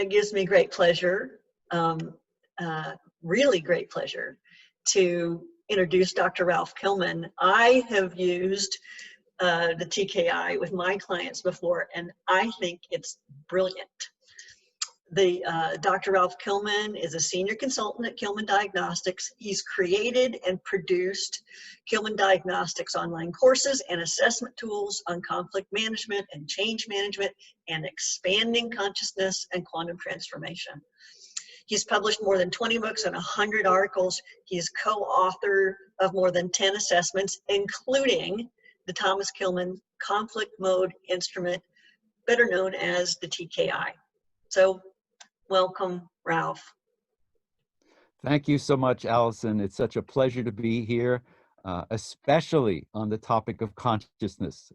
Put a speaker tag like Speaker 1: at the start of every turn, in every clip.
Speaker 1: It gives me great pleasure, really great pleasure, to introduce Dr. Ralph Kilmann. I have used the TKI with my clients before, and I think it's brilliant. Dr. Ralph Kilmann is a senior consultant at Kilmann Diagnostics. He's created and produced Kilmann Diagnostics online courses and assessment tools on conflict management and change management and expanding consciousness and quantum transformation. He's published more than 20 books and 100 articles. He's co-author of more than 10 assessments, including the Thomas Kilmann Conflict Mode Instrument, better known as the TKI. So, welcome, Ralph.
Speaker 2: Thank you so much, Allison. It's such a pleasure to be here, especially on the topic of consciousness.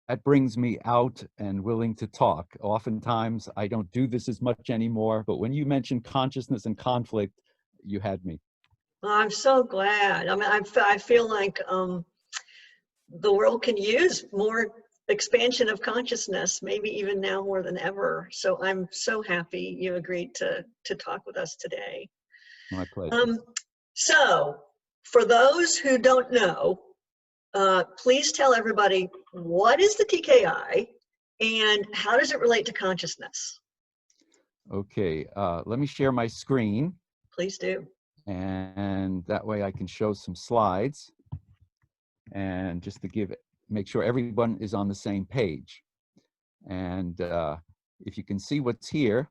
Speaker 2: That brings me out and willing to talk. Oftentimes, I don't do this as much anymore, but when you mentioned consciousness and conflict, you had me.
Speaker 1: Well, I'm so glad. I mean, I feel like the world can use more expansion of consciousness, maybe even now more than ever. So I'm so happy you agreed to talk with us today.
Speaker 2: My pleasure.
Speaker 1: So for those who don't know, please tell everybody, what is the TKI and how does it relate to consciousness?
Speaker 2: Okay, let me share my screen.
Speaker 1: Please do.
Speaker 2: And that way I can show some slides. And just to make sure everyone is on the same page. And if you can see what's here,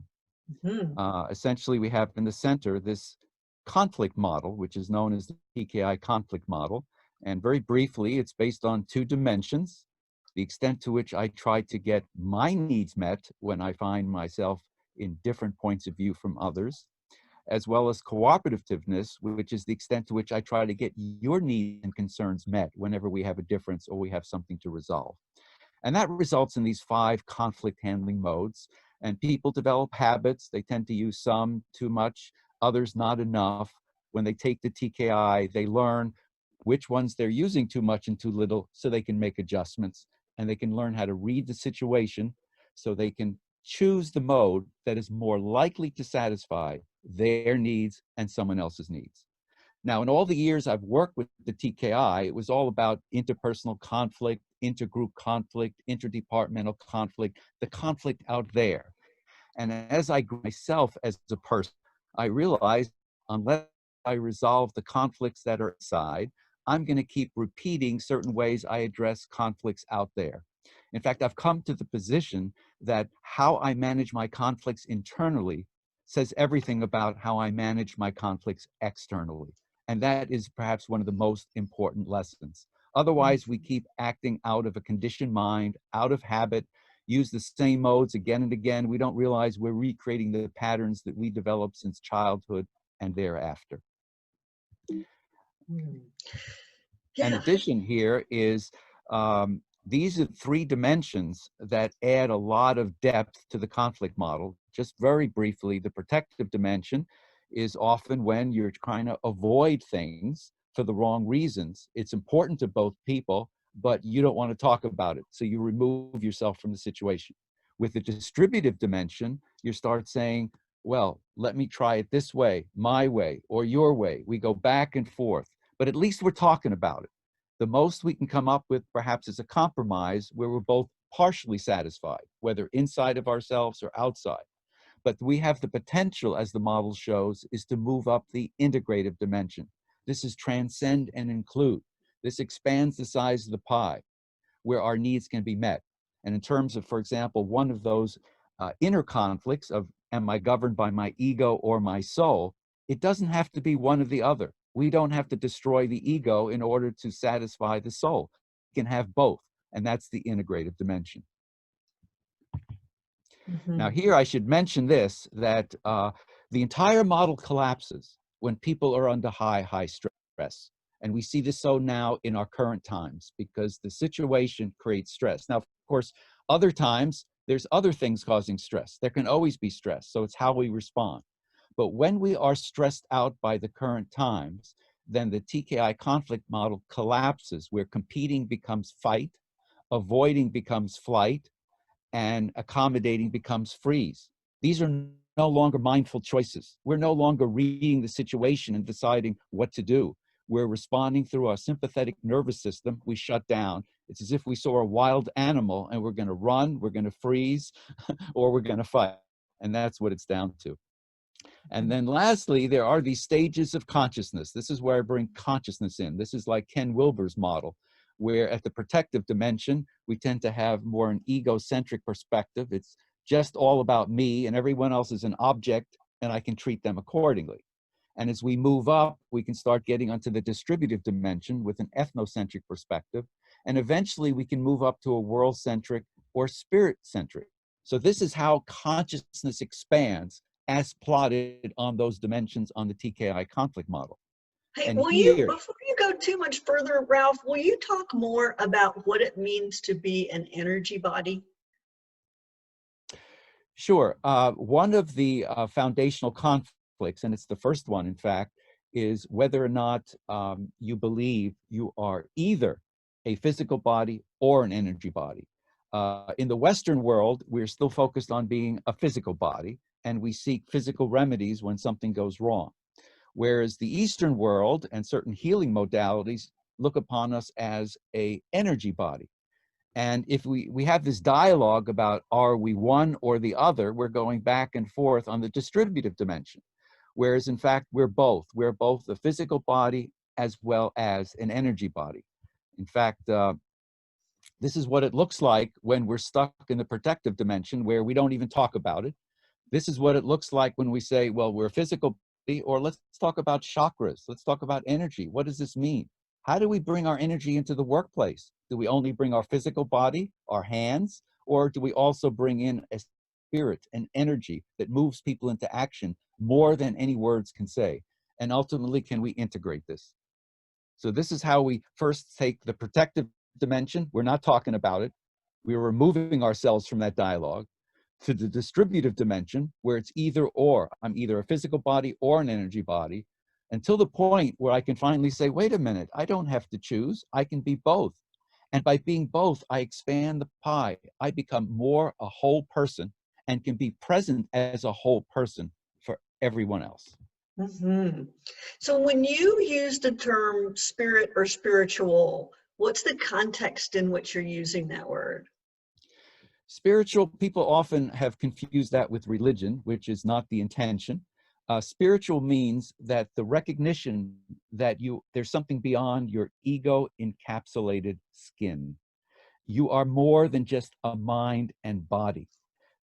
Speaker 2: essentially we have in the center this conflict model, which is known as the TKI conflict model. And very briefly, it's based on 2 dimensions: the extent to which I try to get my needs met when I find myself in different points of view from others, as well as cooperativeness, which is the extent to which I try to get your needs and concerns met whenever we have a difference or we have something to resolve. And that results in these 5 conflict handling modes. And people develop habits. They tend to use some too much, others not enough. When they take the TKI, they learn which ones they're using too much and too little, so they can make adjustments. And they can learn how to read the situation so they can choose the mode that is more likely to satisfy their needs and someone else's needs. Now, in all the years I've worked with the TKI, it was all about interpersonal conflict, intergroup conflict, interdepartmental conflict, the conflict out there. And as I grew myself as a person, I realized unless I resolve the conflicts that are inside, I'm going to keep repeating certain ways I address conflicts out there. In fact, I've come to the position that how I manage my conflicts internally says everything about how I manage my conflicts externally. And that is perhaps one of the most important lessons. Otherwise, we keep acting out of a conditioned mind, out of habit, use the same modes again and again. We don't realize we're recreating the patterns that we developed since childhood and thereafter.
Speaker 1: Yeah.
Speaker 2: In addition, here is these are 3 dimensions that add a lot of depth to the conflict model. Just very briefly, the protective dimension is often when you're trying to avoid things for the wrong reasons. It's important to both people, but you don't want to talk about it, so you remove yourself from the situation. With the distributive dimension, you start saying, well, let me try it this way, my way, or your way. We go back and forth, but at least we're talking about it. The most we can come up with perhaps is a compromise where we're both partially satisfied, whether inside of ourselves or outside. But we have the potential, as the model shows, is to move up the integrative dimension. This is transcend and include. This expands the size of the pie where our needs can be met. And in terms of, for example, one of those inner conflicts of, am I governed by my ego or my soul? It doesn't have to be one or the other. We don't have to destroy the ego in order to satisfy the soul. We can have both, and that's the integrative dimension. Now here I should mention this, that the entire model collapses when people are under high stress. And we see this so now in our current times because the situation creates stress. Now, of course, other times, there's other things causing stress. There can always be stress, so it's how we respond. But when we are stressed out by the current times, then the TKI conflict model collapses, where competing becomes fight, avoiding becomes flight, and accommodating becomes freeze. These are no longer mindful choices. We're no longer reading the situation and deciding what to do. We're responding through our sympathetic nervous system. We shut down. It's as if we saw a wild animal and we're going to run, we're going to freeze, or we're going to fight. And that's what it's down to. And then lastly, there are these stages of consciousness. This is where I bring consciousness in. This is like Ken Wilber's model, where at the protective dimension, we tend to have more an egocentric perspective. It's just all about me and everyone else is an object and I can treat them accordingly. And as we move up, we can start getting onto the distributive dimension with an ethnocentric perspective. And eventually we can move up to a world-centric or spirit-centric. So this is how consciousness expands as plotted on those dimensions on the TKI conflict model.
Speaker 1: Hey,
Speaker 2: And
Speaker 1: will you,
Speaker 2: here,
Speaker 1: before you go too much further, Ralph, will you talk more about what it means to be an energy body?
Speaker 2: sure, one of the foundational conflicts, and it's the first one, in fact, is whether or not you believe you are either a physical body or an energy body. In the Western world, we're still focused on being a physical body, and we seek physical remedies when something goes wrong. Whereas the Eastern world and certain healing modalities look upon us as an energy body. And if we have this dialogue about are we one or the other, we're going back and forth on the distributive dimension. Whereas in fact, we're both. We're both a physical body as well as an energy body. In fact, this is what it looks like when we're stuck in the protective dimension where we don't even talk about it. This is what it looks like when we say, well, we're a physical body, or let's talk about chakras. Let's talk about energy. What does this mean? How do we bring our energy into the workplace? Do we only bring our physical body, our hands, or do we also bring in a spirit, an energy that moves people into action more than any words can say? And ultimately, can we integrate this? So this is how we first take the protective dimension. We're not talking about it. We're removing ourselves from that dialogue to the distributive dimension where it's either or. I'm either a physical body or an energy body, until the point where I can finally say, wait a minute, I don't have to choose. I can be both. And by being both, I expand the pie. I become more a whole person and can be present as a whole person for everyone else.
Speaker 1: Mm-hmm. So when you use the term spirit or spiritual, what's the context in which you're using that word?
Speaker 2: Spiritual, people often have confused that with religion, which is not the intention. Spiritual means that the recognition that there's something beyond your ego encapsulated skin. You are more than just a mind and body,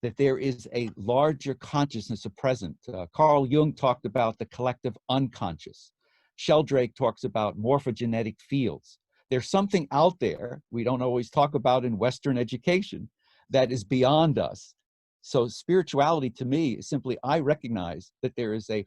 Speaker 2: that there is a larger consciousness of present. Carl Jung talked about the collective unconscious. Sheldrake talks about morphogenetic fields. There's something out there we don't always talk about in Western education that is beyond us. So spirituality to me is simply, I recognize that there is a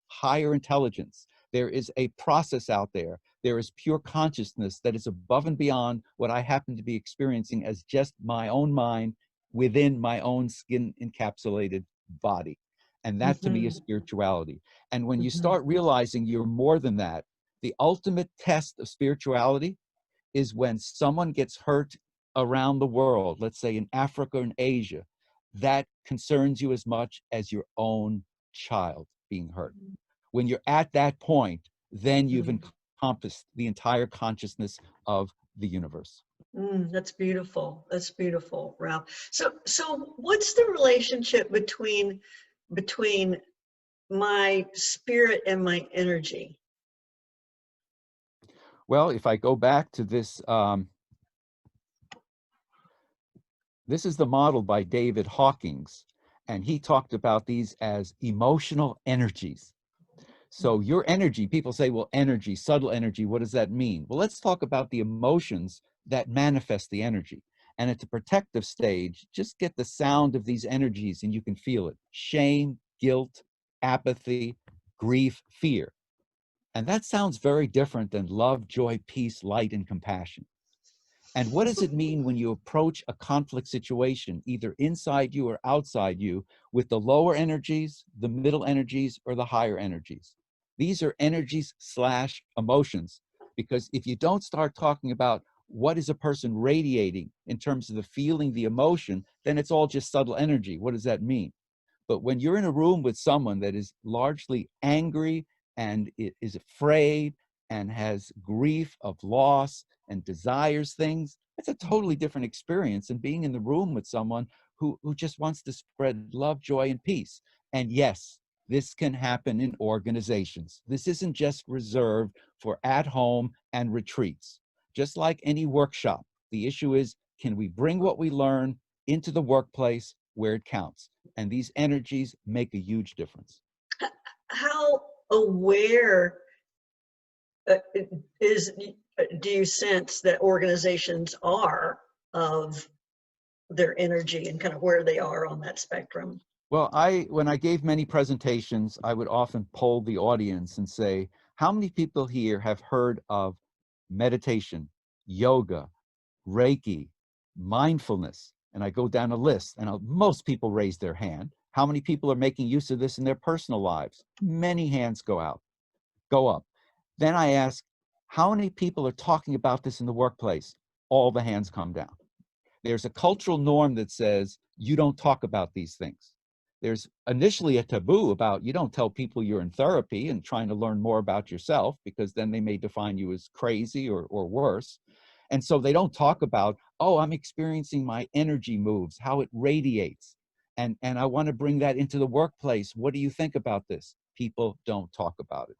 Speaker 2: higher intelligence. There is a process out there. There is pure consciousness that is above and beyond what I happen to be experiencing as just my own mind within my own skin encapsulated body. And that to me is
Speaker 1: Mm-hmm.
Speaker 2: spirituality. And when you
Speaker 1: Mm-hmm.
Speaker 2: start realizing you're more than that, the ultimate test of spirituality is when someone gets hurt around the world, let's say in Africa and Asia, that concerns you as much as your own child being hurt. When you're at that point, then you've encompassed the entire consciousness of the universe.
Speaker 1: That's beautiful. That's beautiful, Ralph. So what's the relationship between my spirit and my energy?
Speaker 2: Well, if I go back to this, this is the model by David Hawkins, and he talked about these as emotional energies. So your energy, people say, well, energy, subtle energy, what does that mean? Well, let's talk about the emotions that manifest the energy. And at the protective stage, just get the sound of these energies and you can feel it. Shame, guilt, apathy, grief, fear. And that sounds very different than love, joy, peace, light, and compassion. And what does it mean when you approach a conflict situation, either inside you or outside you, with the lower energies, the middle energies, or the higher energies? These are energies / emotions, because if you don't start talking about what is a person radiating in terms of the feeling, the emotion, then it's all just subtle energy. What does that mean? But when you're in a room with someone that is largely angry and is afraid and has grief of loss and desires things, it's a totally different experience than being in the room with someone who just wants to spread love, joy, and peace. And yes, this can happen in organizations. This isn't just reserved for at home and retreats. Just like any workshop, the issue is, can we bring what we learn into the workplace where it counts? And these energies make a huge difference.
Speaker 1: How aware uh, is do you sense that organizations are of their energy and kind of where they are on that spectrum?
Speaker 2: Well, when I gave many presentations, I would often poll the audience and say, how many people here have heard of meditation, yoga, Reiki, mindfulness? And I go down a list, and most people raise their hand. How many people are making use of this in their personal lives? Many hands go up. Then I ask, how many people are talking about this in the workplace? All the hands come down. There's a cultural norm that says you don't talk about these things. There's initially a taboo about you don't tell people you're in therapy and trying to learn more about yourself, because then they may define you as crazy or worse. And so they don't talk about, oh, I'm experiencing my energy moves, how it radiates. And I want to bring that into the workplace. What do you think about this? People don't talk about it.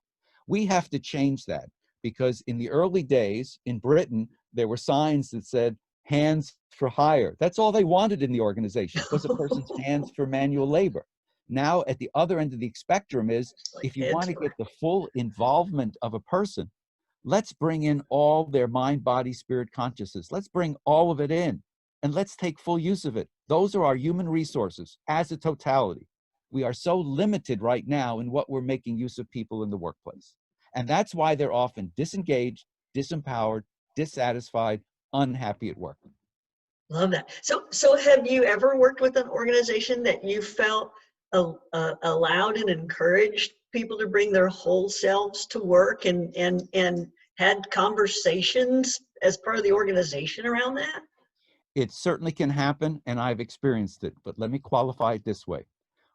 Speaker 2: We have to change that, because in the early days in Britain, there were signs that said, hands for hire. That's all they wanted in the organization, was a person's hands for manual labor. Now, at the other end of the spectrum is,
Speaker 1: Like
Speaker 2: if you
Speaker 1: heads
Speaker 2: want to
Speaker 1: for
Speaker 2: get the full involvement of a person, let's bring in all their mind, body, spirit, consciousness. Let's bring all of it in, and let's take full use of it. Those are our human resources as a totality. We are so limited right now in what we're making use of people in the workplace. And that's why they're often disengaged, disempowered, dissatisfied, unhappy at work.
Speaker 1: Love that. So have you ever worked with an organization that you felt allowed and encouraged people to bring their whole selves to work and had conversations as part of the organization around that?
Speaker 2: It certainly can happen, and I've experienced it, but let me qualify it this way.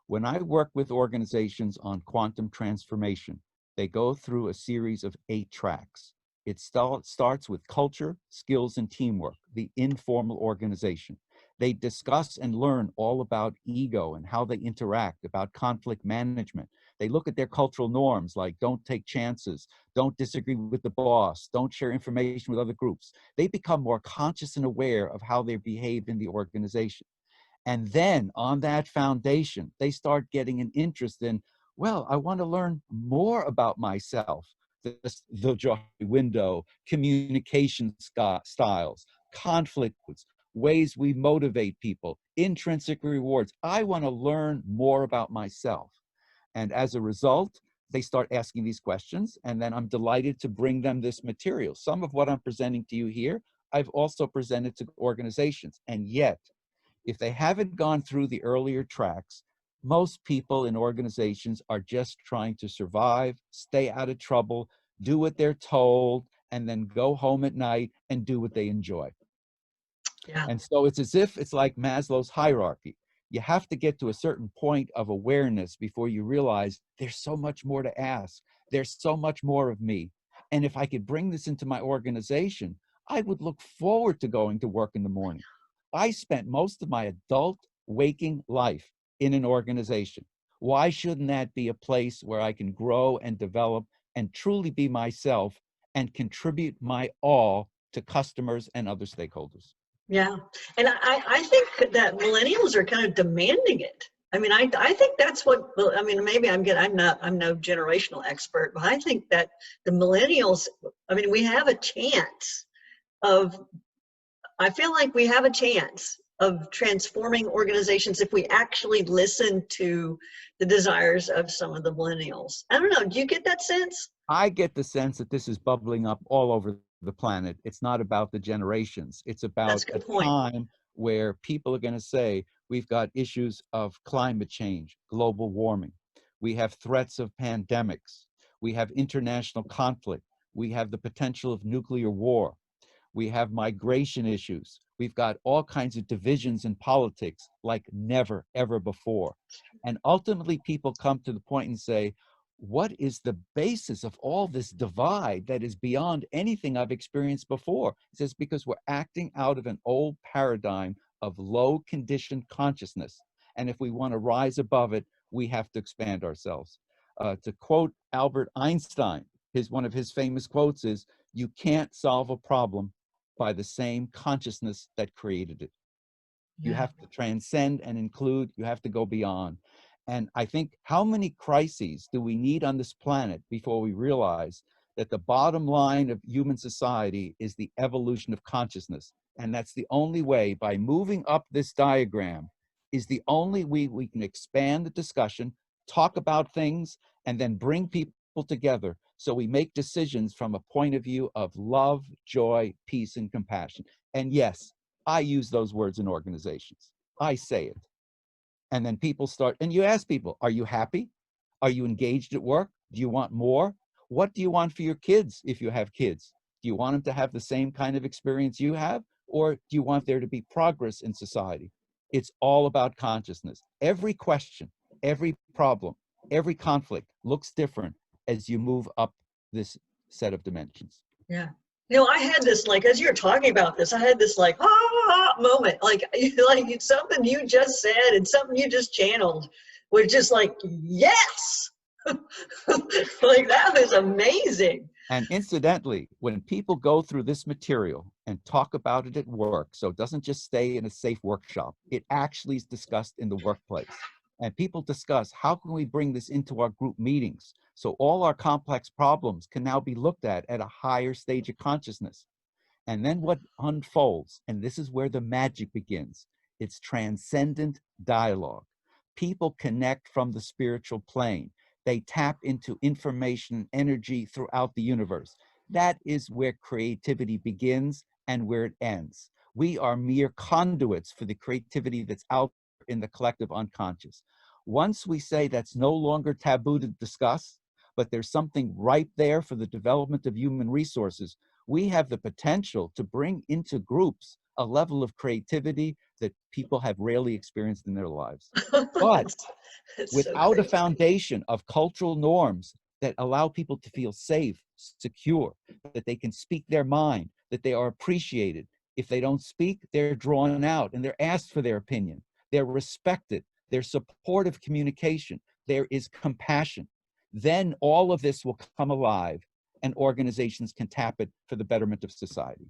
Speaker 2: When I work with organizations on quantum transformation, they go through a series of 8 tracks. It starts with culture, skills, and teamwork, the informal organization. They discuss and learn all about ego and how they interact, about conflict management. They look at their cultural norms like don't take chances, don't disagree with the boss, don't share information with other groups. They become more conscious and aware of how they behave in the organization. And then on that foundation, they start getting an interest in, well, I want to learn more about myself, the joy window, communication styles, conflicts, ways we motivate people, intrinsic rewards. I want to learn more about myself. And as a result, they start asking these questions, and then I'm delighted to bring them this material. Some of what I'm presenting to you here, I've also presented to organizations. And yet, if they haven't gone through the earlier tracks, most people in organizations are just trying to survive, stay out of trouble, do what they're told, and then go home at night and do what they enjoy.
Speaker 1: Yeah.
Speaker 2: And so it's as if it's like Maslow's hierarchy. You have to get to a certain point of awareness before you realize there's so much more to ask. There's so much more of me. And if I could bring this into my organization, I would look forward to going to work in the morning. I spent most of my adult waking life in an organization. Why shouldn't that be a place where I can grow and develop and truly be myself and contribute my all to customers and other stakeholders?
Speaker 1: Yeah. And I think that millennials are kind of demanding it. I mean, I think that's what, I mean, maybe I'm no generational expert, but I think that the millennials, I mean, we have a chance of, I feel like we have a chance of transforming organizations if we actually listen to the desires of some of the millennials. I don't know. Do you get that sense?
Speaker 2: I get the sense that this is bubbling up all over the planet. It's not about the generations. It's about
Speaker 1: That's a
Speaker 2: a
Speaker 1: good point.
Speaker 2: time where people are going to say, we've got issues of climate change, global warming. We have threats of pandemics. We have international conflict. We have the potential of nuclear war. We have migration issues. We've got all kinds of divisions in politics like never, ever before. And ultimately, people come to the point and say, what is the basis of all this divide that is beyond anything I've experienced before? It says, because we're acting out of an old paradigm of low conditioned consciousness. And if we want to rise above it, we have to expand ourselves. To quote Albert Einstein, one of his famous quotes is, you can't solve a problem by the same consciousness that created it. You have to transcend and include, you have to go beyond. And I think, how many crises do we need on this planet before we realize that the bottom line of human society is the evolution of consciousness? And that's the only way, by moving up this diagram, is the only way we can expand the discussion, talk about things, and then bring people together so we make decisions from a point of view of love, joy, peace, and compassion. And yes, I use those words in organizations. I say it. And then people start, and you ask people, are you happy? Are you engaged at work? Do you want more? What do you want for your kids if you have kids? Do you want them to have the same kind of experience you have? Or do you want there to be progress in society? It's all about consciousness. Every question, every problem, every conflict looks different as you move up this set of dimensions.
Speaker 1: Yeah. You know, I had this, like, as you're talking about this, I had this like, moment, like something you just said and something you just channeled was just like, yes. Like, that was amazing.
Speaker 2: And incidentally, when people go through this material and talk about it at work, so it doesn't just stay in a safe workshop, it actually is discussed in the workplace. And people discuss, how can we bring this into our group meetings so all our complex problems can now be looked at a higher stage of consciousness? And then what unfolds, and this is where the magic begins, it's transcendent dialogue. People connect from the spiritual plane. They tap into information, energy throughout the universe. That is where creativity begins and where it ends. We are mere conduits for the creativity that's out in the collective unconscious. Once we say that's no longer taboo to discuss, but there's something right there for the development of human resources, we have the potential to bring into groups a level of creativity that people have rarely experienced in their lives. But without a foundation of cultural norms that allow people to feel safe, secure, that they can speak their mind, that they are appreciated. If they don't speak, they're drawn out and they're asked for their opinion. They're respected. There's supportive communication. There is compassion. Then all of this will come alive and organizations can tap it for the betterment of society.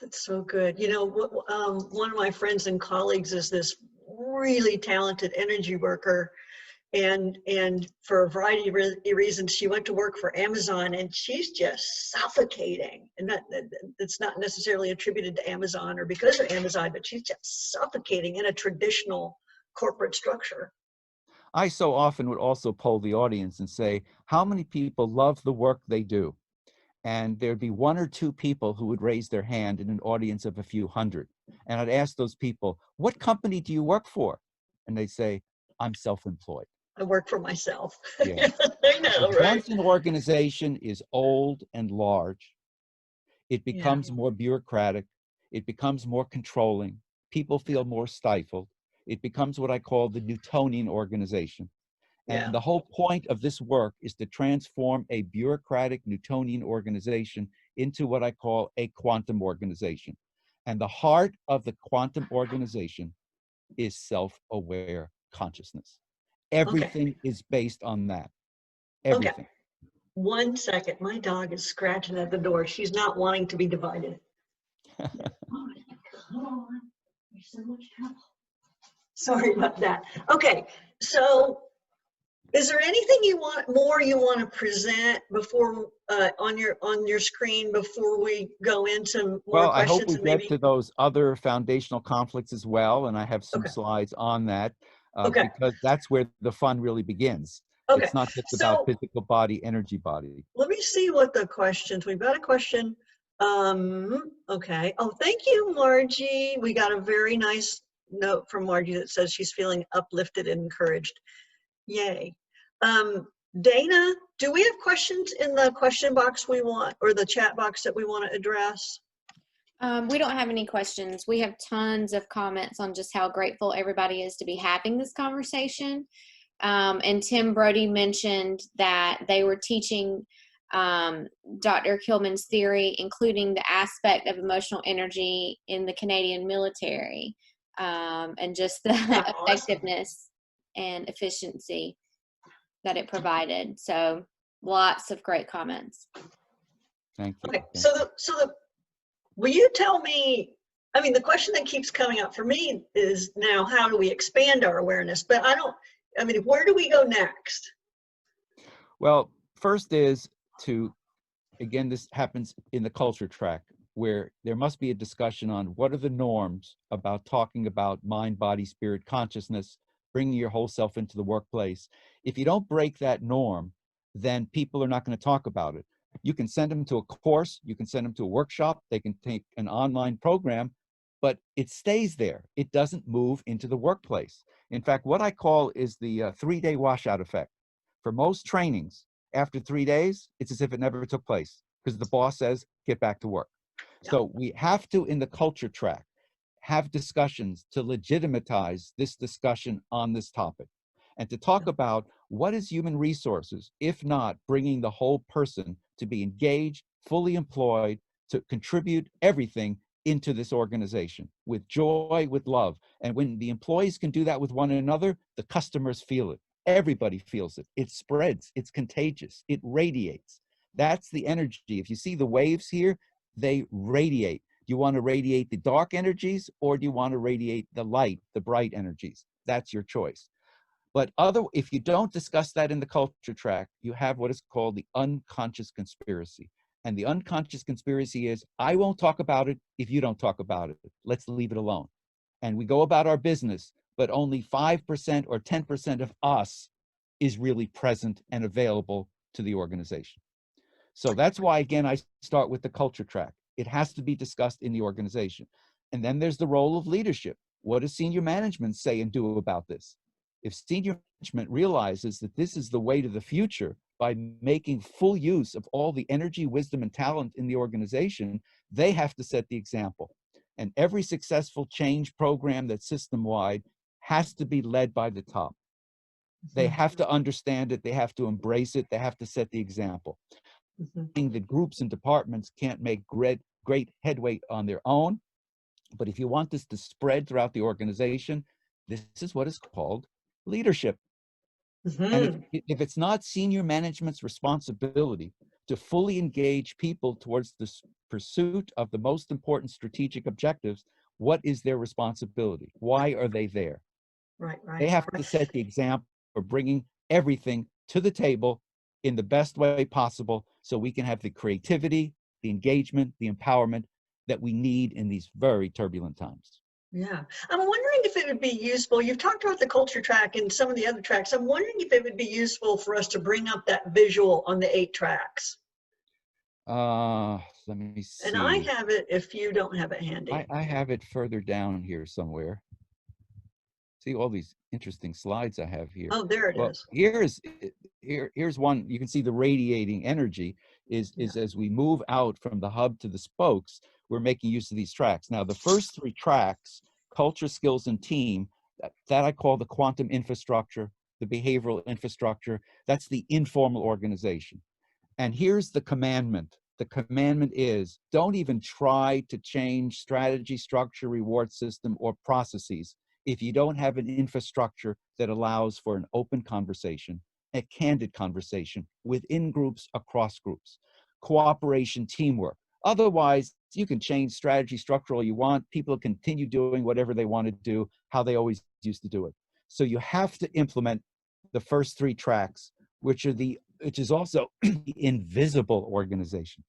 Speaker 1: It's so good. You know, one of my friends and colleagues is this really talented energy worker, and for a variety of reasons, she went to work for Amazon, and she's just suffocating. And it's not necessarily attributed to Amazon or because of Amazon, but she's just suffocating in a traditional corporate structure.
Speaker 2: I so often would also poll the audience and say, how many people love the work they do? And there'd be one or two people who would raise their hand in an audience of a few hundred. And I'd ask those people, what company do you work for? And they'd say, I'm self-employed.
Speaker 1: I work for myself.
Speaker 2: Yeah.
Speaker 1: I know, right?
Speaker 2: Once an organization is old and large, it becomes more bureaucratic. It becomes more controlling. People feel more stifled. It becomes what I call the Newtonian organization. And the whole point of this work is to transform a bureaucratic Newtonian organization into what I call a quantum organization. And the heart of the quantum organization is self-aware consciousness. Everything is based on that. Everything.
Speaker 1: Okay. 1 second. My dog is scratching at the door. She's not wanting to be divided. Oh, come on. You're so much trouble. Sorry about that. Okay. So, is there anything you want to present before on your screen before we go into more questions?
Speaker 2: I hope we get to those other foundational conflicts as well, and I have some slides on that because that's where the fun really begins. It's not just about physical body, energy body.
Speaker 1: Let me see what the questions. We've got a question. Okay. Oh, thank you, Margie. We got a very nice note from Margie that says she's feeling uplifted and encouraged. Yay. Dana, do we have questions in the question box we want, or the chat box that we want to address?
Speaker 3: We don't have any questions. We have tons of comments on just how grateful everybody is to be having this conversation. And Tim Brody mentioned that they were teaching Dr. Kilmann's theory, including the aspect of emotional energy in the Canadian military, and just the
Speaker 1: Awesome.
Speaker 3: effectiveness and efficiency that it provided. So lots of great comments.
Speaker 2: Thank you.
Speaker 1: Okay, will you tell me, I mean, the question that keeps coming up for me is now, how do we expand our awareness? But where do we go next?
Speaker 2: Well, first is to, again, this happens in the culture track, where there must be a discussion on what are the norms about talking about mind, body, spirit, consciousness, bringing your whole self into the workplace. If you don't break that norm, then people are not going to talk about it. You can send them to a course, you can send them to a workshop, they can take an online program, but it stays there. It doesn't move into the workplace. In fact, what I call is the 3-day washout effect. For most trainings, after 3 days, it's as if it never took place, because the boss says, get back to work. Yeah. So we have to, in the culture track, have discussions to legitimatize this discussion on this topic, and to talk about what is human resources, if not bringing the whole person to be engaged, fully employed, to contribute everything into this organization with joy, with love. And when the employees can do that with one another, the customers feel it. Everybody feels it. It spreads. It's contagious. It radiates. That's the energy. If you see the waves here, they radiate. Do you want to radiate the dark energies, or do you want to radiate the light, the bright energies? That's your choice. But if you don't discuss that in the culture track, you have what is called the unconscious conspiracy. And the unconscious conspiracy is, I won't talk about it if you don't talk about it. Let's leave it alone. And we go about our business, but only 5% or 10% of us is really present and available to the organization. So that's why, again, I start with the culture track. It has to be discussed in the organization. And then there's the role of leadership. What does senior management say and do about this? If senior management realizes that this is the way to the future by making full use of all the energy, wisdom, and talent in the organization, they have to set the example. And every successful change program that's system-wide has to be led by the top. They have to understand it. They have to embrace it. They have to set the example. That groups and departments can't make great headway on their own. But if you want this to spread throughout the organization, this is what is called leadership. And if it's not senior management's responsibility to fully engage people towards the pursuit of the most important strategic objectives, what is their responsibility? Why are they there?
Speaker 1: Right.
Speaker 2: They have to set the example for bringing everything to the table in the best way possible, so we can have the creativity, the engagement, the empowerment that we need in these very turbulent times.
Speaker 1: Yeah. I'm wondering if it would be useful, you've talked about the culture track and some of the other tracks. I'm wondering if it would be useful for us to bring up that visual on the 8 tracks.
Speaker 2: Let me see.
Speaker 1: And I have it if you don't have it handy.
Speaker 2: I have it further down here somewhere. See all these interesting slides I have here.
Speaker 1: Oh, there it is.
Speaker 2: Here's one. You can see the radiating energy is as we move out from the hub to the spokes, we're making use of these tracks. Now, the first 3 tracks, culture, skills, and team, that I call the quantum infrastructure, the behavioral infrastructure. That's the informal organization. And here's the commandment. The commandment is, don't even try to change strategy, structure, reward system, or processes if you don't have an infrastructure that allows for an open conversation, a candid conversation within groups, across groups, cooperation, teamwork. Otherwise, you can change strategy, structure all you want. People continue doing whatever they want to do, how they always used to do it. So you have to implement the first 3 tracks, which is also the invisible organization.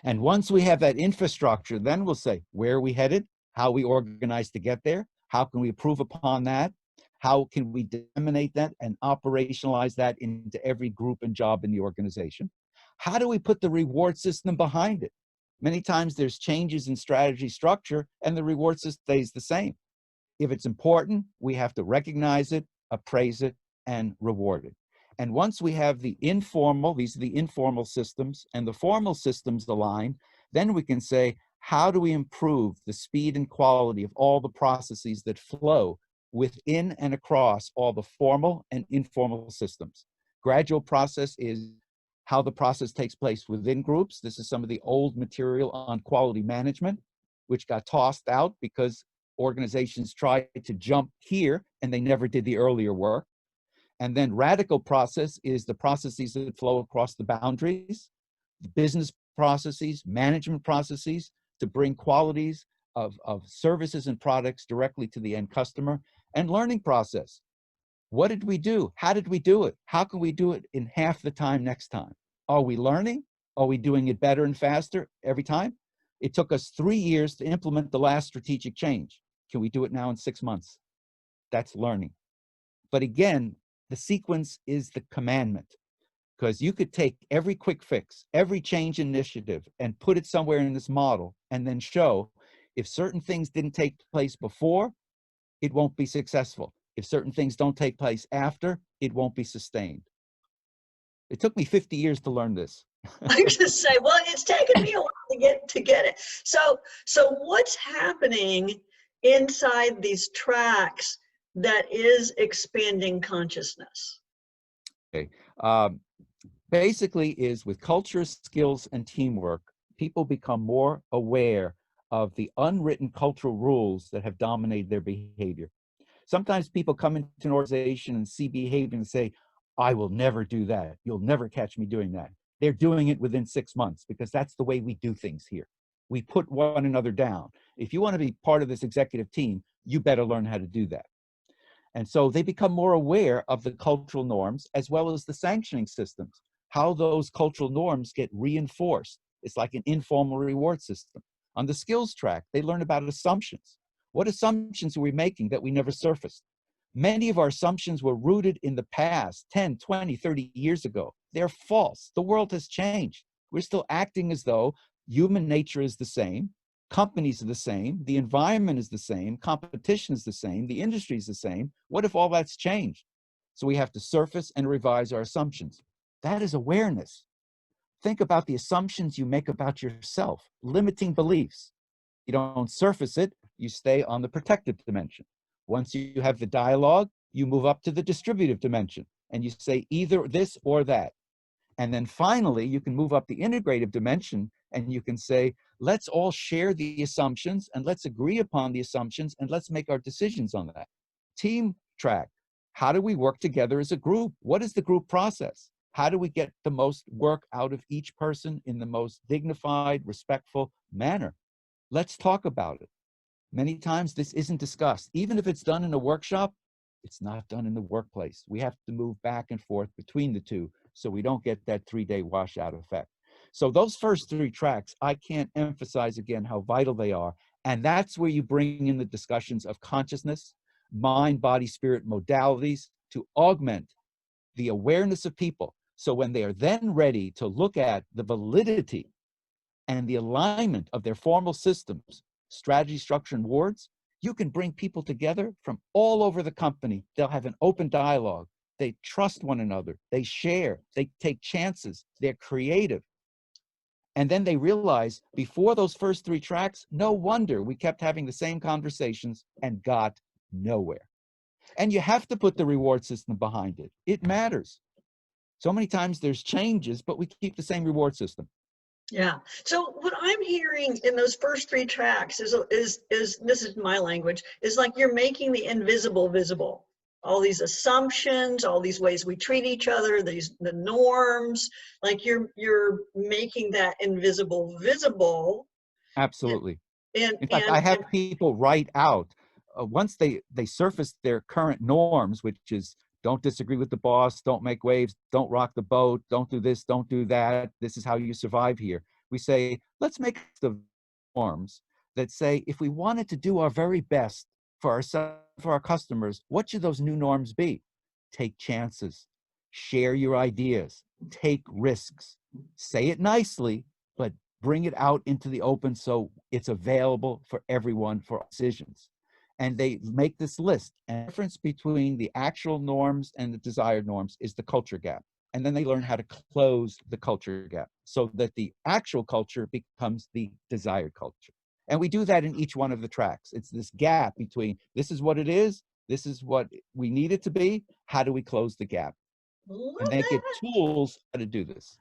Speaker 2: And once we have that infrastructure, then we'll say, where are we headed? How we organize to get there? How can we improve upon that? How can we disseminate that and operationalize that into every group and job in the organization? How do we put the reward system behind it? Many times there's changes in strategy structure and the reward system stays the same. If it's important, we have to recognize it, appraise it, and reward it. And once we have the informal, these are the informal systems, and the formal systems aligned, then we can say, how do we improve the speed and quality of all the processes that flow within and across all the formal and informal systems. Gradual process is how the process takes place within groups. This is some of the old material on quality management, which got tossed out because organizations tried to jump here and they never did the earlier work. And then radical process is the processes that flow across the boundaries, the business processes, management processes, to bring qualities of services and products directly to the end customer. And learning process. What did we do? How did we do it? How can we do it in half the time next time? Are we learning? Are we doing it better and faster every time? It took us 3 years to implement the last strategic change. Can we do it now in 6 months? That's learning. But again, the sequence is the commandment, because you could take every quick fix, every change initiative, and put it somewhere in this model and then show if certain things didn't take place before, it won't be successful. If certain things don't take place after, it won't be sustained. It took me 50 years to learn this.
Speaker 1: I just say, well, it's taken me a while to get it. So what's happening inside these tracks that is expanding consciousness?
Speaker 2: Okay. Basically is with culture, skills, and teamwork, people become more aware of the unwritten cultural rules that have dominated their behavior. Sometimes people come into an organization and see behavior and say, I will never do that. You'll never catch me doing that. They're doing it within 6 months because that's the way we do things here. We put one another down. If you want to be part of this executive team, you better learn how to do that. And so they become more aware of the cultural norms as well as the sanctioning systems, how those cultural norms get reinforced. It's like an informal reward system. On the skills track, they learn about assumptions. What assumptions are we making that we never surfaced? Many of our assumptions were rooted in the past, 10, 20, 30 years ago. They're false. The world has changed. We're still acting as though human nature is the same, companies are the same, the environment is the same, competition is the same, the industry is the same. What if all that's changed? So we have to surface and revise our assumptions. That is awareness. Think about the assumptions you make about yourself, limiting beliefs. You don't surface it, you stay on the protective dimension. Once you have the dialogue, you move up to the distributive dimension and you say either this or that. And then finally, you can move up the integrative dimension and you can say, let's all share the assumptions and let's agree upon the assumptions and let's make our decisions on that. Team track. How do we work together as a group? What is the group process? How do we get the most work out of each person in the most dignified, respectful manner? Let's talk about it. Many times this isn't discussed. Even if it's done in a workshop, it's not done in the workplace. We have to move back and forth between the two so we don't get that 3-day washout effect. So those first 3 tracks, I can't emphasize again how vital they are. And that's where you bring in the discussions of consciousness, mind, body, spirit modalities to augment the awareness of people. So when they are then ready to look at the validity and the alignment of their formal systems, strategy, structure, and wards, you can bring people together from all over the company. They'll have an open dialogue. They trust one another. They share. They take chances. They're creative. And then they realize before those first 3 tracks, no wonder we kept having the same conversations and got nowhere. And you have to put the reward system behind it. It matters. So many times there's changes, but we keep the same reward system.
Speaker 1: Yeah. So what I'm hearing in those first 3 tracks is this is my language, is like you're making the invisible visible. All these assumptions, all these ways we treat each other, the norms, like you're making that invisible visible.
Speaker 2: Absolutely.
Speaker 1: And
Speaker 2: in fact, I have people write out, once they surface their current norms, which is don't disagree with the boss, don't make waves, don't rock the boat, don't do this, don't do that, this is how you survive here. We say, let's make the norms that say, if we wanted to do our very best for ourselves, for our customers, what should those new norms be? Take chances, share your ideas, take risks, say it nicely, but bring it out into the open so it's available for everyone for decisions. And they make this list. And the difference between the actual norms and the desired norms is the culture gap. and then they learn how to close the culture gap so that the actual culture becomes the desired culture. And we do that in each one of the tracks. It's this gap between this is what it is, this is what we need it to be, how do we close the gap?
Speaker 1: Love
Speaker 2: And they get
Speaker 1: that.
Speaker 2: tools how to do this.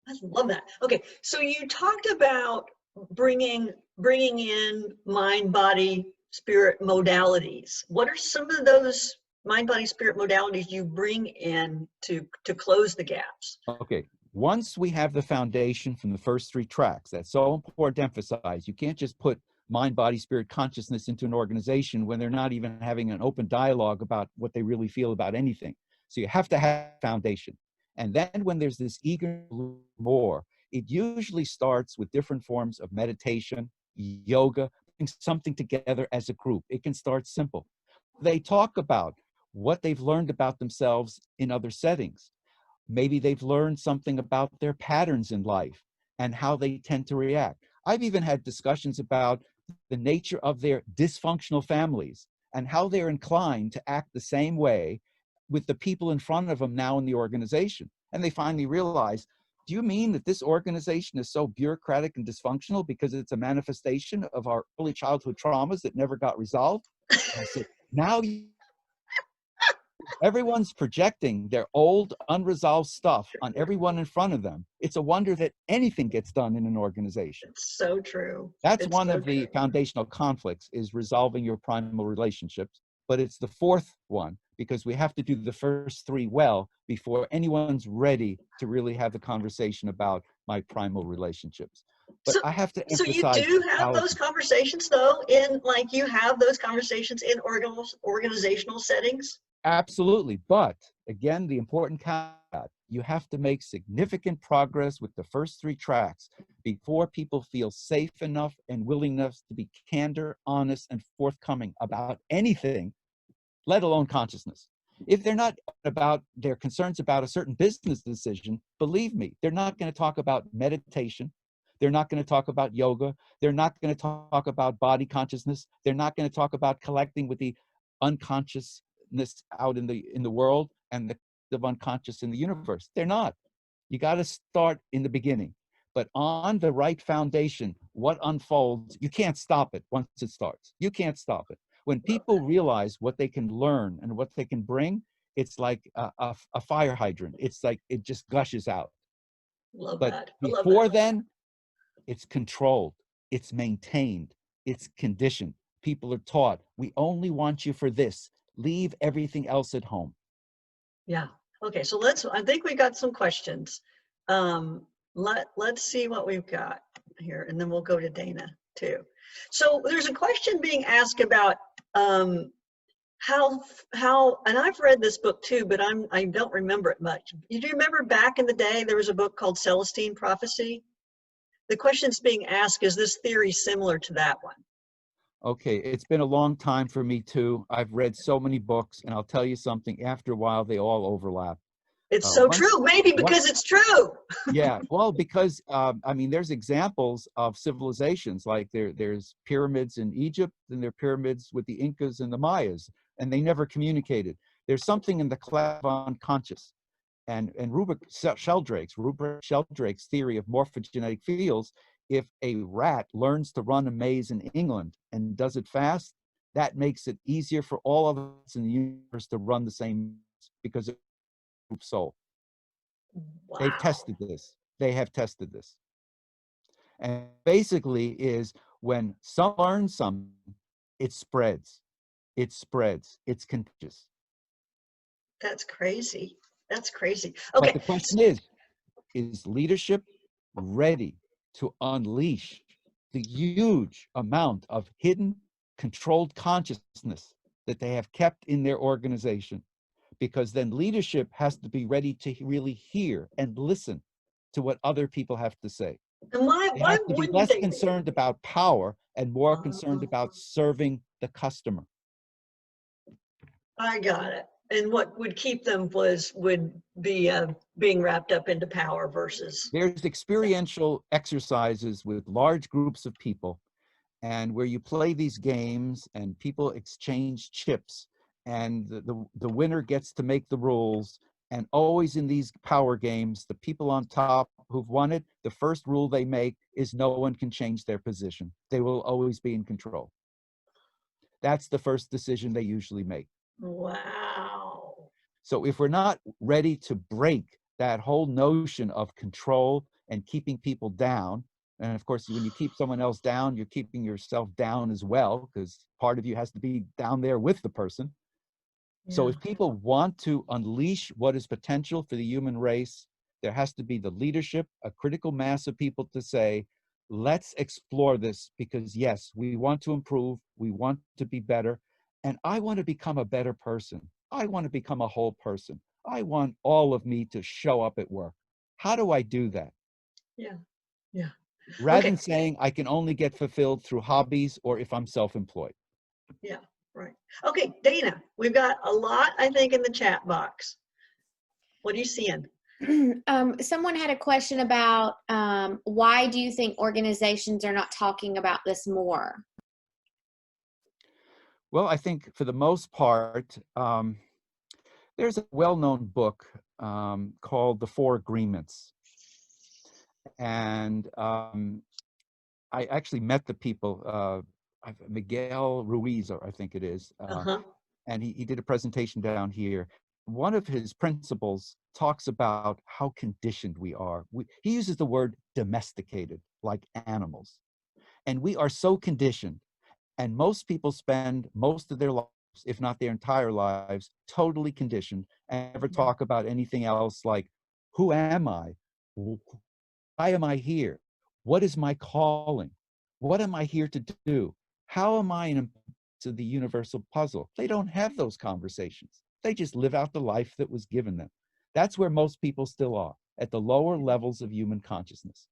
Speaker 1: I love that. Okay, so you talked about bringing in mind, body, spirit modalities. What are some of those mind, body, spirit modalities you bring in to close the gaps?
Speaker 2: Okay, once we have the foundation from the first three tracks, that's so important to emphasize. You can't just put mind, body, spirit, consciousness into an organization when they're not even having an open dialogue about what they really feel about anything. So you have to have a foundation. And then when there's this eager more, it usually starts with different forms of meditation, yoga, putting something together as a group. It can start simple. They talk about what they've learned about themselves in other settings. Maybe they've learned something about their patterns in life and how they tend to react. I've even had discussions about the nature of their dysfunctional families and how they're inclined to act the same way with the people in front of them now in the organization. And they finally realize, do you mean that this organization is so bureaucratic and dysfunctional because it's a manifestation of our early childhood traumas that never got resolved? And I said, now everyone's projecting their old unresolved stuff on everyone in front of them. It's a wonder that anything gets done in an organization.
Speaker 1: It's so true.
Speaker 2: That's
Speaker 1: It's
Speaker 2: one
Speaker 1: so
Speaker 2: of the
Speaker 1: true.
Speaker 2: foundational conflicts, is resolving your primal relationships. But it's the fourth one, because we have to do the first three well before anyone's ready to really have the conversation about my primal relationships. But
Speaker 1: So,
Speaker 2: I have to
Speaker 1: so you
Speaker 2: emphasize
Speaker 1: do have those
Speaker 2: totality.
Speaker 1: conversations though, in like you have those conversations in organizational settings?
Speaker 2: Absolutely. But again, the important caveat, you have to make significant progress with the first three tracks before people feel safe enough and willing enough to be candor, honest, and forthcoming about anything, let alone consciousness. If they're not about their concerns about a certain business decision, believe me, they're not going to talk about meditation. They're not going to talk about yoga. They're not going to talk about body consciousness. They're not going to talk about collecting with the unconsciousness out in the world and the unconscious in the universe. They're not. You got to start in the beginning. But on the right foundation, what unfolds, you can't stop it once it starts. You can't stop it. When people realize what they can learn and what they can bring, it's like a fire hydrant. It's like it just gushes out.
Speaker 1: Love
Speaker 2: But
Speaker 1: that. I love that.
Speaker 2: before then, it's controlled, it's maintained, it's conditioned. People are taught, we only want you for this. Leave everything else at home.
Speaker 1: Yeah. Okay. So I think we got some questions. Let's see what we've got here, and then we'll go to Dana too. So there's a question being asked about how, and I've read this book too, but I don't remember it much. You do remember back in the day, there was a book called Celestine Prophecy? The question's being asked, is this theory similar to that one?
Speaker 2: Okay, it's been a long time for me too. I've read so many books, and I'll tell you something, after a while, they all overlap.
Speaker 1: It's so
Speaker 2: Once,
Speaker 1: true, maybe
Speaker 2: what,
Speaker 1: because it's true.
Speaker 2: yeah, well, because, I mean, there's examples of civilizations, like there's pyramids in Egypt, and there are pyramids with the Incas and the Mayas, and they never communicated. There's something in the cloud of unconscious. And Rupert Sheldrake's theory of morphogenetic fields, if a rat learns to run a maze in England and does it fast, that makes it easier for all of us in the universe to run the same, because it's a group soul. They've
Speaker 1: Wow.
Speaker 2: tested this. They have tested this. And basically is when some learn something, it spreads. It spreads. It's contagious.
Speaker 1: That's crazy. That's crazy.
Speaker 2: But
Speaker 1: Okay.
Speaker 2: the question is leadership ready to unleash the huge amount of hidden, controlled consciousness that they have kept in their organization? Because then leadership has to be ready to really hear and listen to what other people have to say.
Speaker 1: And
Speaker 2: They
Speaker 1: why
Speaker 2: have to be
Speaker 1: wouldn't
Speaker 2: less
Speaker 1: they be?
Speaker 2: concerned about power and more concerned
Speaker 1: Oh,
Speaker 2: about serving the customer.
Speaker 1: I got it. And what would keep them would be being wrapped up into power versus.
Speaker 2: There's experiential exercises with large groups of people, and where you play these games and people exchange chips, and the winner gets to make the rules, And always in these power games, the people on top who've won it, the first rule they make is no one can change their position. They will always be in control. That's the first decision they usually make.
Speaker 1: Wow.
Speaker 2: So if we're not ready to break that whole notion of control and keeping people down, and of course, when you keep someone else down, you're keeping yourself down as well, because part of you has to be down there with the person. So
Speaker 1: Yeah.
Speaker 2: if people want to unleash what is potential for the human race, there has to be the leadership, a critical mass of people to say, let's explore this, because yes, we want to improve, we want to be better, and I want to become a better person. I want to become a whole person. I want all of me to show up at work. How do I do that?
Speaker 1: Yeah. Yeah.
Speaker 2: Rather
Speaker 1: Okay.
Speaker 2: than saying I can only get fulfilled through hobbies or if I'm self-employed.
Speaker 1: Yeah. Right. Okay, Dana, we've got a lot, I think, in the chat box. What are you seeing?
Speaker 3: Someone had a question about why do you think organizations are not talking about this more?
Speaker 2: Well, I think for the most part, there's a well-known book called The Four Agreements. And I actually met the people, Miguel Ruiz, I think it is,
Speaker 1: Uh-huh.
Speaker 2: and he did a presentation down here. One of his principles talks about how conditioned we are. He uses the word domesticated, like animals. And we are so conditioned. And most people spend most of their lives, if not their entire lives, totally conditioned and never talk about anything else like, who am I? Why am I here? What is my calling? What am I here to do? How am I in to the universal puzzle? They don't have those conversations. They just live out the life that was given them. That's where most people still are, at the lower levels of human consciousness.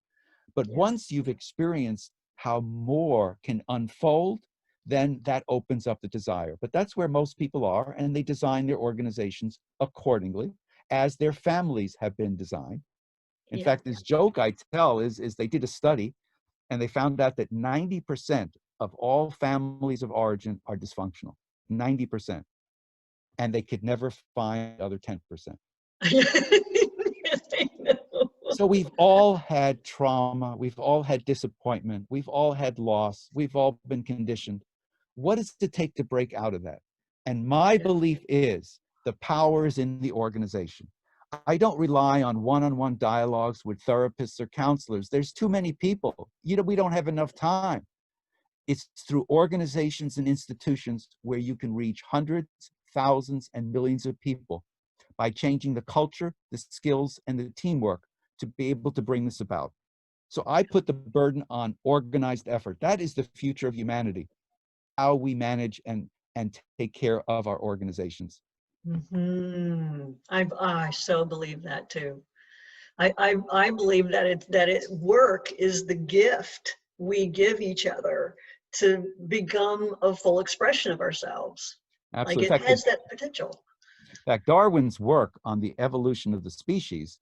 Speaker 2: But
Speaker 1: Yeah.
Speaker 2: once you've experienced how more can unfold, then that opens up the desire. But that's where most people are, and they design their organizations accordingly, as their families have been designed. In
Speaker 1: Yeah.
Speaker 2: fact, this joke I tell is they did a study, and they found out that 90% of all families of origin are dysfunctional, 90%. And they could never find the other 10%.
Speaker 1: Yes, I know.
Speaker 2: So we've all had trauma, we've all had disappointment, we've all had loss, we've all been conditioned. What does it take to break out of that? And my
Speaker 1: Yeah.
Speaker 2: belief is the power is in the organization. I don't rely on one-on-one dialogues with therapists or counselors. There's too many people. We don't have enough time. It's through organizations and institutions where you can reach hundreds, thousands, and millions of people by changing the culture, the skills, and the teamwork to be able to bring this about. So I put the burden on organized effort. That is the future of humanity, how we manage and take care of our organizations.
Speaker 1: Mm-hmm. I so believe that too. I believe that work is the gift we give each other to become a full expression of ourselves. Like
Speaker 2: Absolutely.
Speaker 1: it has that potential.
Speaker 2: In fact, Darwin's work on the evolution of the species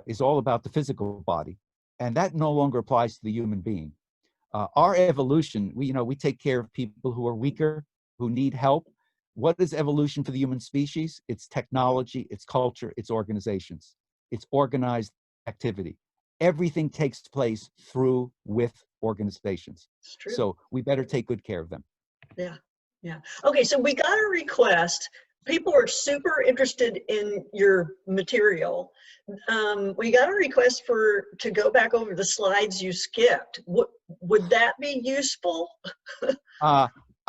Speaker 2: is all about the physical body, and that no longer applies to the human being. Our evolution, we take care of people who are weaker, who need help. What is evolution for the human species? It's technology, it's culture, it's organizations, it's organized activity. Everything takes place with organizations.
Speaker 1: It's true.
Speaker 2: So we better take good care of them.
Speaker 1: Yeah. Yeah. Okay, so we got a request. People are super interested in your material. We got a request to go back over the slides you skipped. Would that be useful?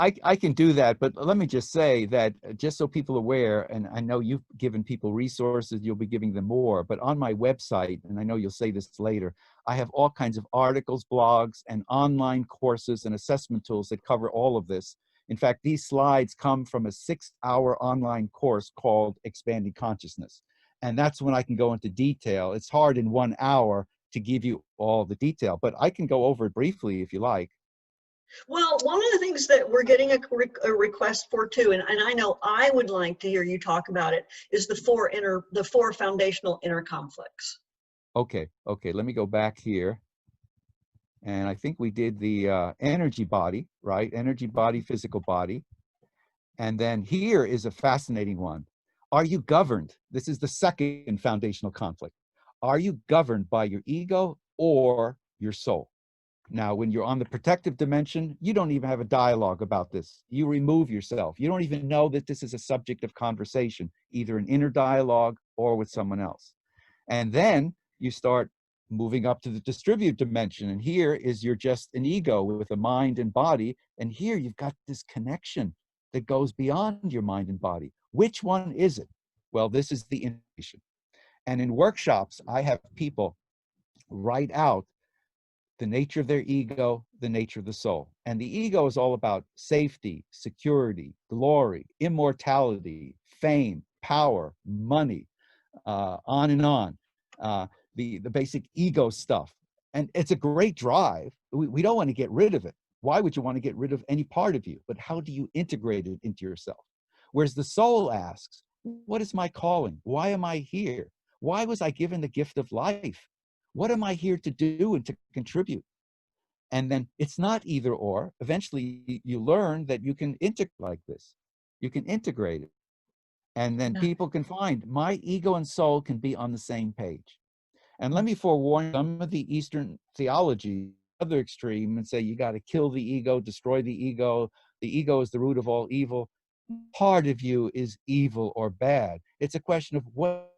Speaker 2: I can do that, but let me just say that just so people are aware, and I know you've given people resources, you'll be giving them more, but on my website, and I know you'll say this later, I have all kinds of articles, blogs, and online courses and assessment tools that cover all of this. In fact, these slides come from a 6-hour online course called Expanding Consciousness. And that's when I can go into detail. It's hard in 1 hour to give you all the detail, but I can go over it briefly if you like.
Speaker 1: Well, one of the things that we're getting a request for too, and I know I would like to hear you talk about it, is the four foundational inner conflicts.
Speaker 2: Okay, let me go back here. And I think we did the energy body, right? Energy body, physical body. And then here is a fascinating one. Are you governed? This is the second foundational conflict. Are you governed by your ego or your soul? Now, when you're on the protective dimension, you don't even have a dialogue about this. You remove yourself. You don't even know that this is a subject of conversation, either an inner dialogue or with someone else. And then you start moving up to the distributed dimension. And here is you're just an ego with a mind and body. And here you've got this connection that goes beyond your mind and body. Which one is it? Well, this is the intuition. And in workshops, I have people write out the nature of their ego, the nature of the soul. And the ego is all about safety, security, glory, immortality, fame, power, money, on and on. The basic ego stuff. And it's a great drive. We don't want to get rid of it. Why would you want to get rid of any part of you? But how do you integrate it into yourself? Whereas the soul asks, what is my calling? Why am I here? Why was I given the gift of life? What am I here to do and to contribute? And then it's not either or. Eventually, you learn that you can integrate like this. You can integrate it. And then people can find my ego and soul can be on the same page. And let me forewarn some of the Eastern theology, other extreme, and say you got to kill the ego, destroy the ego. The ego is the root of all evil. Part of you is evil or bad. It's a question of what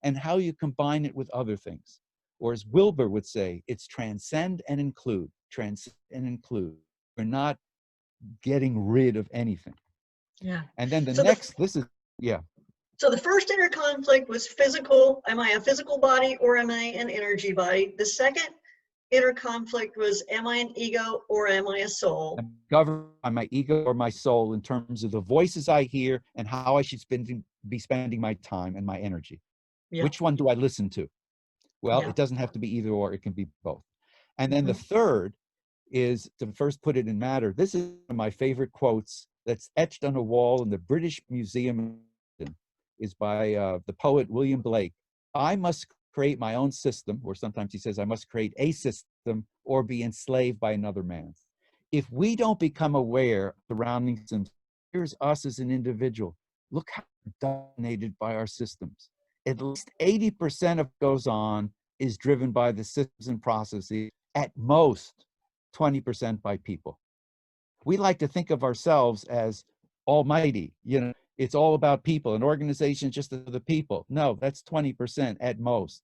Speaker 2: and how you combine it with other things. Or as Wilbur would say, it's transcend and include, transcend and include. We're not getting rid of anything.
Speaker 1: Yeah.
Speaker 2: And then the
Speaker 1: So
Speaker 2: next, this is, yeah.
Speaker 1: So the first inner conflict was physical. Am I a physical body or am I an energy body? The second inner conflict was, am I an ego or am I a soul?
Speaker 2: I'm governed by my ego or my soul in terms of the voices I hear and how I should be spending my time and my energy.
Speaker 1: Yeah.
Speaker 2: Which one do I listen to? Well,
Speaker 1: Yeah.
Speaker 2: it doesn't have to be either or, it can be both. And then the third is to first put it in matter. This is one of my favorite quotes that's etched on a wall in the British Museum, is by the poet William Blake. I must create my own system, or sometimes he says, I must create a system or be enslaved by another man's. If we don't become aware of surrounding systems, here's us as an individual. Look how we're dominated by our systems. At least 80% of what goes on is driven by the systems and processes, at most 20% by people. We like to think of ourselves as almighty, you know, it's all about people. An organization is just the people. No, that's 20% at most.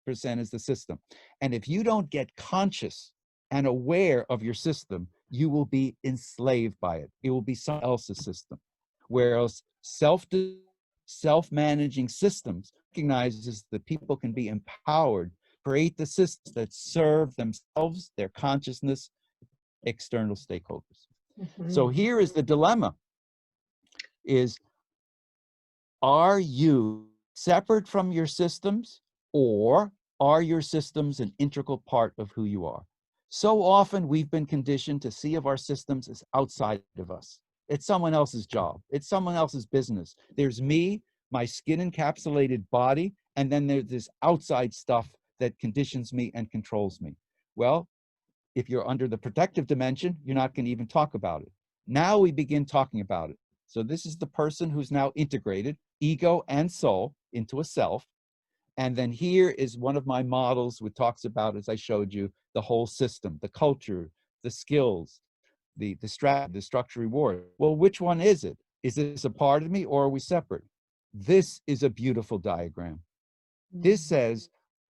Speaker 2: Percent is the system. And if you don't get conscious and aware of your system, you will be enslaved by it. It will be someone else's system. Whereas self-managing systems recognizes that people can be empowered, create the systems that serve themselves, their consciousness, external stakeholders. So here is the dilemma, is, are you separate from your systems, or are your systems an integral part of who you are? So often we've been conditioned to see of our systems as outside of us. It's someone else's job. It's someone else's business. There's me, my skin encapsulated body, and then there's this outside stuff that conditions me and controls me. Well, if you're under the protective dimension, you're not going to even talk about it. Now we begin talking about it. So this is the person who's now integrated ego and soul into a self. And then here is one of my models which talks about, as I showed you, the whole system, the culture, the skills, the strategy, the structure, reward. Well, which one is it? Is this a part of me or are we separate? This is a beautiful diagram. This says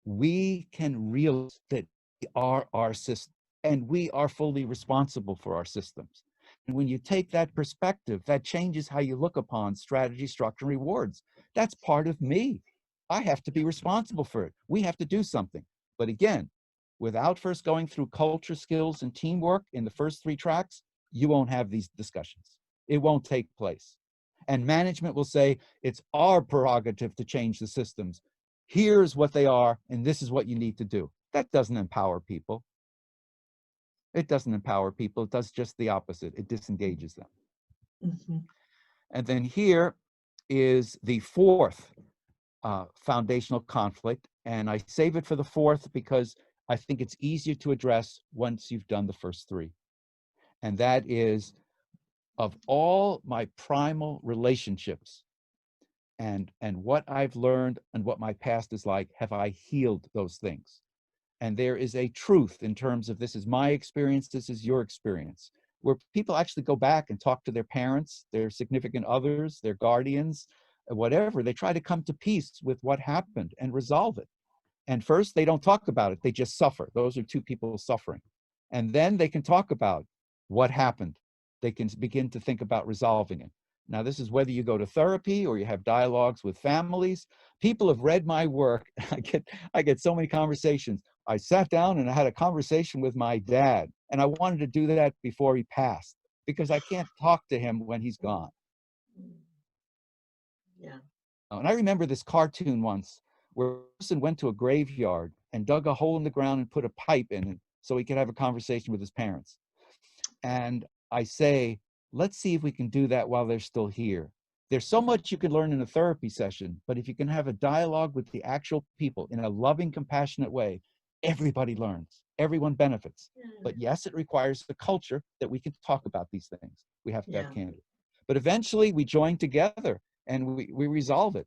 Speaker 2: we can realize that we are our system and we are fully responsible for our systems. And when you take that perspective, that changes how you look upon strategy, structure, and rewards. That's part of me. I have to be responsible for it. We have to do something. But again, without first going through culture, skills, and teamwork in the first 3 tracks, you won't have these discussions. It won't take place. And management will say, it's our prerogative to change the systems. Here's what they are, and this is what you need to do. That doesn't empower people. It doesn't empower people. It does just the opposite. It disengages them. And then here is the 4th foundational conflict. And I save it for the 4th because I think it's easier to address once you've done the first 3. And that is, of all my primal relationships, and what I've learned and what my past is like, have I healed those things? And there is a truth in terms of this is my experience, this is your experience, where people actually go back and talk to their parents, their significant others, their guardians, whatever. They try to come to peace with what happened and resolve it. And first, they don't talk about it, they just suffer. Those are two people suffering. And then they can talk about what happened. They can begin to think about resolving it. Now, this is whether you go to therapy or you have dialogues with families. People have read my work. I get so many conversations. I sat down and I had a conversation with my dad, and I wanted to do that before he passed because I can't talk to him when he's gone.
Speaker 1: Yeah.
Speaker 2: And I remember this cartoon once where a person went to a graveyard and dug a hole in the ground and put a pipe in it so he could have a conversation with his parents. And I say, let's see if we can do that while they're still here. There's so much you can learn in a therapy session, but if you can have a dialogue with the actual people in a loving, compassionate way, everybody learns, everyone benefits. But yes, it requires the culture that we can talk about these things. We have to have candor. But eventually we join together and we resolve it.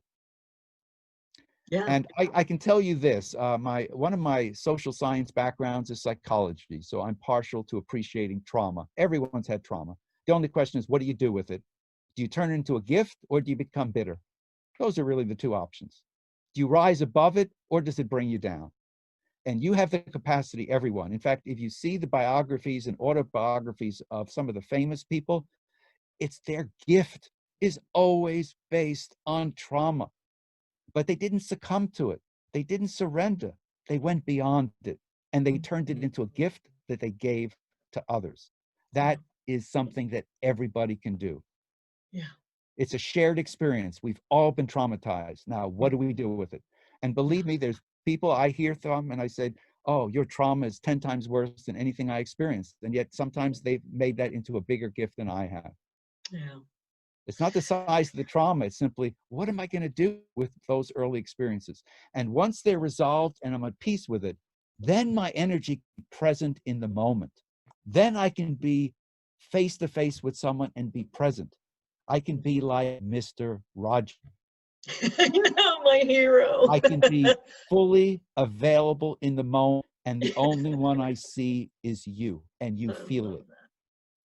Speaker 1: Yeah.
Speaker 2: And I can tell you this, one of my social science backgrounds is psychology, so I'm partial to appreciating trauma. Everyone's had trauma. The only question is, what do you do with it? Do you turn it into a gift or do you become bitter? Those are really the two options. Do you rise above it or does it bring you down? And you have the capacity, everyone. In fact, if you see the biographies and autobiographies of some of the famous people, it's their gift is always based on trauma. But they didn't succumb to it. They didn't surrender. They went beyond it and they turned it into a gift that they gave to others. That is something that everybody can do.
Speaker 1: Yeah.
Speaker 2: It's a shared experience. We've all been traumatized. Now, what do we do with it? And believe me, there's people I hear from and I said, oh, your trauma is 10 times worse than anything I experienced. And yet sometimes they've made that into a bigger gift than I have.
Speaker 1: Yeah.
Speaker 2: It's not the size of the trauma. It's simply, what am I going to do with those early experiences? And once they're resolved and I'm at peace with it, then my energy can be present in the moment. Then I can be face to face with someone and be present. I can be like Mr. Roger.
Speaker 1: I know, my hero.
Speaker 2: I can be fully available in the moment, and the only one I see is you, and you feel it.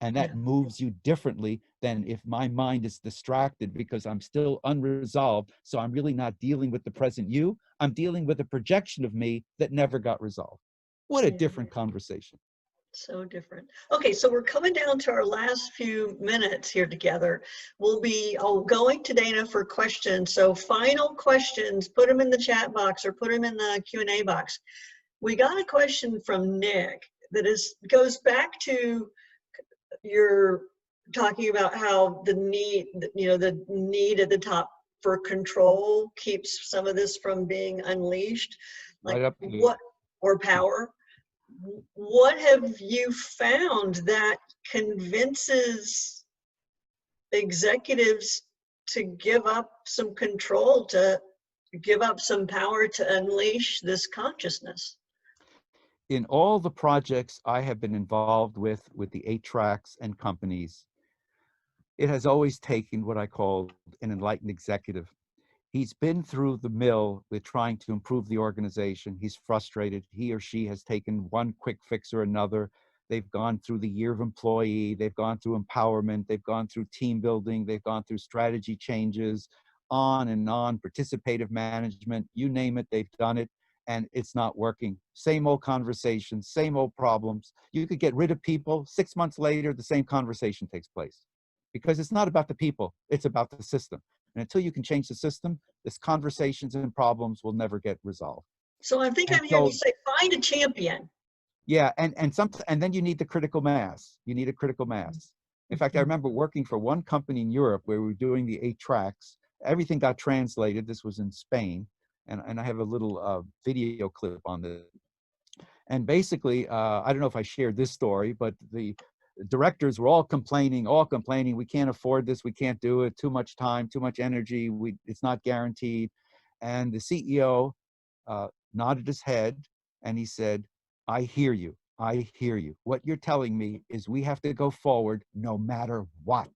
Speaker 2: And that moves you differently than if my mind is distracted because I'm still unresolved. So I'm really not dealing with the present you. I'm dealing with a projection of me that never got resolved. What a different conversation.
Speaker 1: So different. Okay, so we're coming down to our last few minutes here together. We'll be going to Dana for questions. So final questions, put them in the chat box or put them in the Q&A box. We got a question from Nick that goes back to your talking about how the need, the need at the top for control keeps some of this from being unleashed. Like
Speaker 2: Right up
Speaker 1: what, or power. What have you found that convinces executives to give up some control, to give up some power, to unleash this consciousness?
Speaker 2: In all the projects I have been involved with the 8 tracks and companies, it has always taken what I call an enlightened executive. He's been through the mill with trying to improve the organization. He's frustrated. He or she has taken one quick fix or another. They've gone through the year of employee. They've gone through empowerment. They've gone through team building. They've gone through strategy changes, on and on, participative management, you name it, they've done it, and it's not working. Same old conversations, same old problems. You could get rid of people. 6 months later, the same conversation takes place because it's not about the people. It's about the system. And until you can change the system, this conversations and problems will never get resolved.
Speaker 1: So I think I'm hearing you say, find a champion.
Speaker 2: Yeah, and then you need the critical mass. You need a critical mass. In fact, I remember working for one company in Europe where we were doing the 8 tracks. Everything got translated. This was in Spain, and I have a little video clip on this. And basically, I don't know if I shared this story, but the directors were all complaining, we can't afford this, we can't do it, too much time, too much energy, it's not guaranteed. And the CEO nodded his head and he said, I hear you. What you're telling me is we have to go forward no matter what.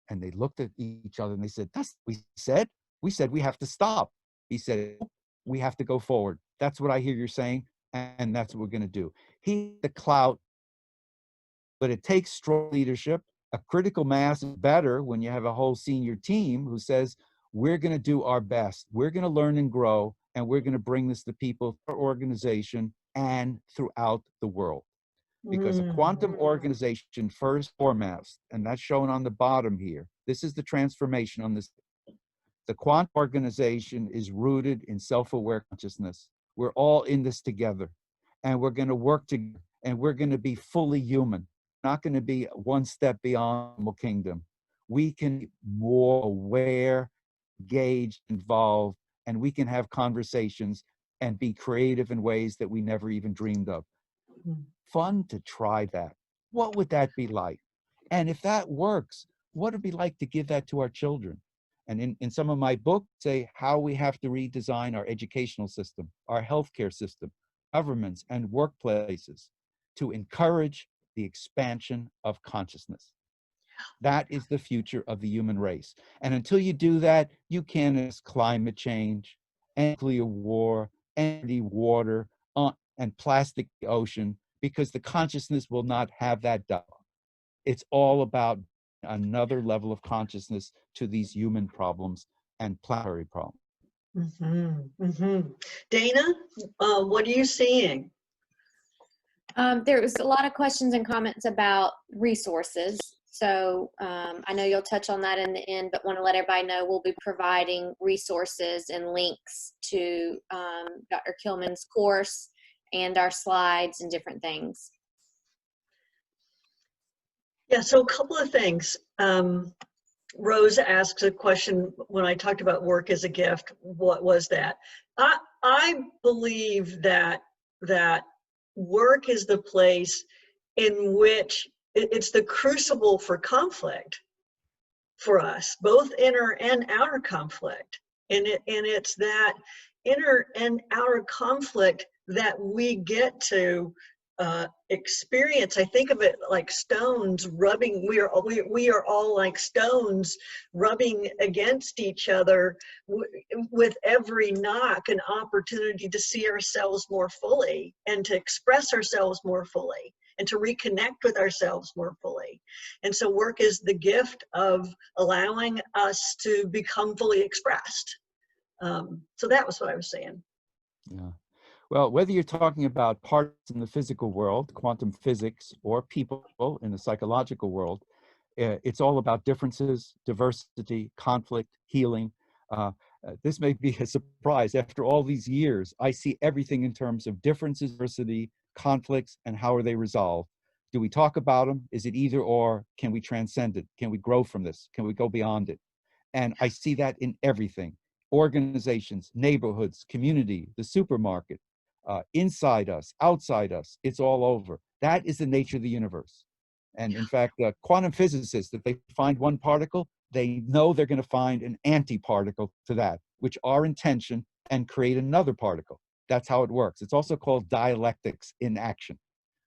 Speaker 2: And they looked at each other and they said, that's what we said. We said we have to stop. He said, we have to go forward. That's what I hear you're saying, and that's what we're going to do. He the clout, but it takes strong leadership. A critical mass is better when you have a whole senior team who says, we're going to do our best. We're going to learn and grow, and we're going to bring this to people, our organization, and throughout the world. Because a quantum organization first foremost, and that's shown on the bottom here. This is the transformation on this. The quantum organization is rooted in self-aware consciousness. We're all in this together, and we're going to work together, and we're going to be fully human, not going to be one step beyond the animal kingdom. We can be more aware, engaged, involved, and we can have conversations and be creative in ways that we never even dreamed of. Fun to try that. What would that be like? And if that works, what would it be like to give that to our children? And in some of my books, say how we have to redesign our educational system, our healthcare system, governments, and workplaces to encourage the expansion of consciousness. That is the future of the human race. And until you do that, you can't address climate change, nuclear war, energy, water, and plastic ocean, because the consciousness will not have that dialogue. It's all about another level of consciousness to these human problems and planetary problems.
Speaker 1: Dana, what are you seeing?
Speaker 3: There was a lot of questions and comments about resources. So I know you'll touch on that in the end, but want to let everybody know we'll be providing resources and links to Dr. Kilmann's course and our slides and different things.
Speaker 1: Yeah, so a couple of things. Rose asks a question when I talked about work as a gift. What was that? I believe that work is the place in which it's the crucible for conflict for us, both inner and outer conflict. And it's that inner and outer conflict that we get to experience. I think of it like stones rubbing. We are all like stones rubbing against each other, with every knock an opportunity to see ourselves more fully and to express ourselves more fully and to reconnect with ourselves more fully. And so work is the gift of allowing us to become fully expressed. So that was what I was saying.
Speaker 2: Yeah. Well, whether you're talking about parts in the physical world, quantum physics, or people in the psychological world, it's all about differences, diversity, conflict, healing. This may be a surprise. After all these years, I see everything in terms of differences, diversity, conflicts, and how are they resolved. Do we talk about them? Is it either or? Can we transcend it? Can we grow from this? Can we go beyond it? And I see that in everything. Organizations, neighborhoods, community, the supermarket, inside us, outside us, it's all over. That is the nature of the universe. And in fact, quantum physicists, if they find one particle, they know they're going to find an anti-particle to that, which are in tension, and create another particle. That's how it works. It's also called dialectics in action,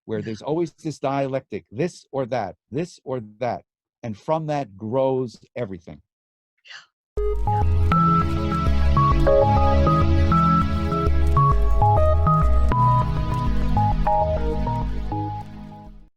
Speaker 2: where there's always this dialectic, this or that, this or that. And from that grows everything.
Speaker 1: Yeah.